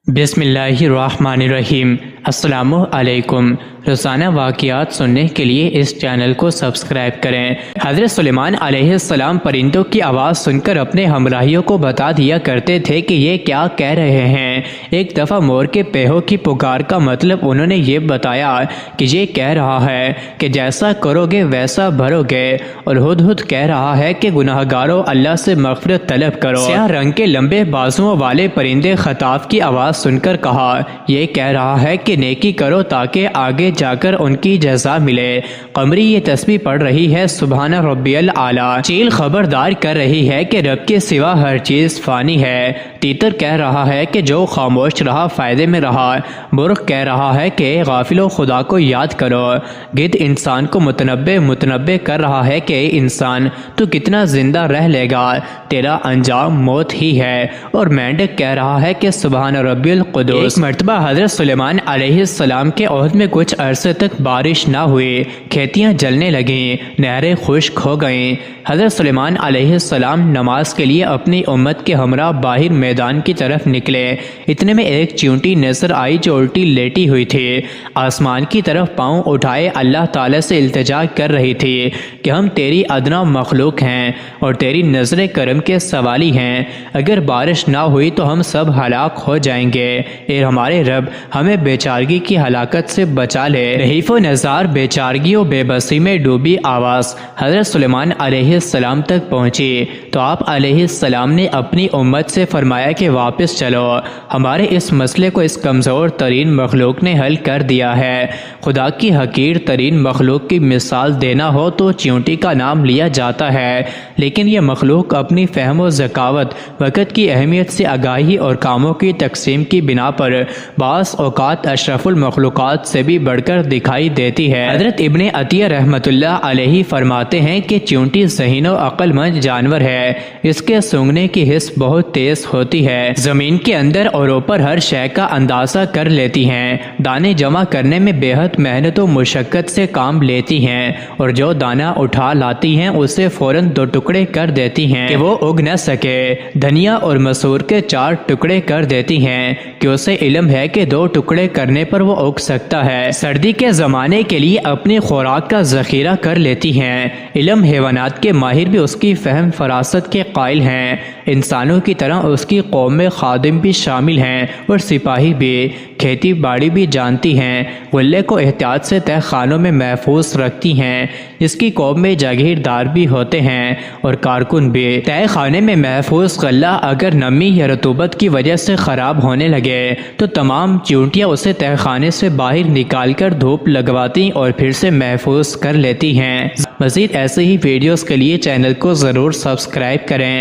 بسم اللہ الرحمن الرحیم۔ السلام علیکم۔ روزانہ واقعات سننے کے لیے اس چینل کو سبسکرائب کریں۔ حضرت سلیمان علیہ السلام پرندوں کی آواز سن کر اپنے ہمراہیوں کو بتا دیا کرتے تھے کہ یہ کیا کہہ رہے ہیں۔ ایک دفعہ مور کے پیہو کی پکار کا مطلب انہوں نے یہ بتایا کہ یہ کہہ رہا ہے کہ جیسا کرو گے ویسا بھرو گے، اور ہدہد کہہ رہا ہے کہ گناہگاروں اللہ سے مغفرت طلب کرو۔ سیاہ رنگ کے لمبے بازوؤں والے پرندے خطاف کی آواز سن کر کہا، یہ کہہ رہا ہے کہ نیکی کرو تاکہ آگے جا کر ان کی جزا ملے۔ قمری یہ تسبیح پڑھ رہی ہے سبحان ربی الاعلیٰ۔ چیل خبردار کر رہی ہے کہ رب کے سوا ہر چیز فانی ہے۔ تیتر کہہ رہا ہے کہ جو خاموش رہا فائدے میں رہا۔ مرغ کہہ رہا ہے کہ غافلو خدا کو یاد کرو۔ گدھ انسان کو متنبع کر رہا ہے کہ اے انسان تو کتنا زندہ رہ لے گا، تیرا انجام موت ہی ہے۔ اور مینڈک کہہ رہا ہے کہ سبحان ربی القدس۔ ایک مرتبہ حضرت سلیمان علیہ السلام کے عہد میں کچھ عرصے تک بارش نہ ہوئی، کھیتیاں جلنے لگیں، نہریں خشک ہو گئیں۔ حضرت سلیمان علیہ السلام نماز کے لیے اپنی امت کے ہمراہ باہر میدان کی طرف نکلے۔ اتنے میں ایک چیونٹی نظر آئی جو الٹی لیٹی ہوئی تھی، آسمان کی طرف پاؤں اٹھائے اللہ تعالی سے التجا کر رہی تھی کہ ہم تیری ادنا مخلوق ہیں اور تیری نظر کرم کے سوالی ہیں، اگر بارش نہ ہوئی تو ہم سب ہلاک ہو جائیں گے۔ اے ہمارے رب، ہمیں بیچارگی کی ہلاکت سے بچا لے۔ رہیف و نزار بیچارگی و بے بسی میں ڈوبی آواز حضرت سلیمان علیہ السلام تک پہنچی تو آپ علیہ السلام نے اپنی امت سے فرمایا کہ واپس چلو، ہمارے اس مسئلے کو اس کمزور ترین مخلوق نے حل کر دیا ہے۔ خدا کی حقیر ترین مخلوق کی مثال دینا ہو تو چیونٹی کا نام لیا جاتا ہے، لیکن یہ مخلوق اپنی فہم و ذکاوت، وقت کی اہمیت سے آگاہی اور کاموں کی تقسیم کی بنا پر بعض اوقات اشرف المخلوقات سے بھی بڑھ کر دکھائی دیتی ہے۔ حضرت ابن عطیہ رحمۃ اللہ علیہ فرماتے ہیں کہ چیونٹی ذہین و عقل مند جانور ہے، اس کے سونگنے کی حس بہت تیز ہوتی ہے، زمین کے اندر اور اوپر ہر شے کا اندازہ کر لیتی ہیں، دانے جمع کرنے میں بے حد محنت و مشقت سے کام لیتی ہیں، اور جو دانہ اٹھا لاتی ہیں اسے فوراً 2 ٹکڑے کر دیتی ہیں کہ وہ اگ نہ سکے، دھنیا اور مسور کے 4 ٹکڑے کر دیتی ہیں کہ اسے علم ہے کہ 2 ٹکڑے کرنے پر وہ اگ سکتا ہے، سردی کے زمانے کے لیے اپنی خوراک کا ذخیرہ کر لیتی ہیں، علم حیوانات کے ماہر بھی اس کی فہم فراست کے قائل ہیں، انسانوں کی طرح اس کی قوم میں خادم بھی شامل ہیں اور سپاہی بھی، کھیتی باڑی بھی جانتی ہیں، غلے کو احتیاط سے تہ خانوں میں محفوظ رکھتی ہیں، جس کی قوم میں جاگیردار بھی ہوتے ہیں اور کارکن بھی۔ تہ خانے میں محفوظ غلہ اگر نمی یا رطوبت کی وجہ سے خراب ہونے لگے تو تمام چیونٹیاں اسے تہ خانے سے باہر نکال کر دھوپ لگواتی اور پھر سے محفوظ کر لیتی ہیں۔ مزید ایسے ہی ویڈیوز کے لیے چینل کو ضرور سبسکرائب کریں۔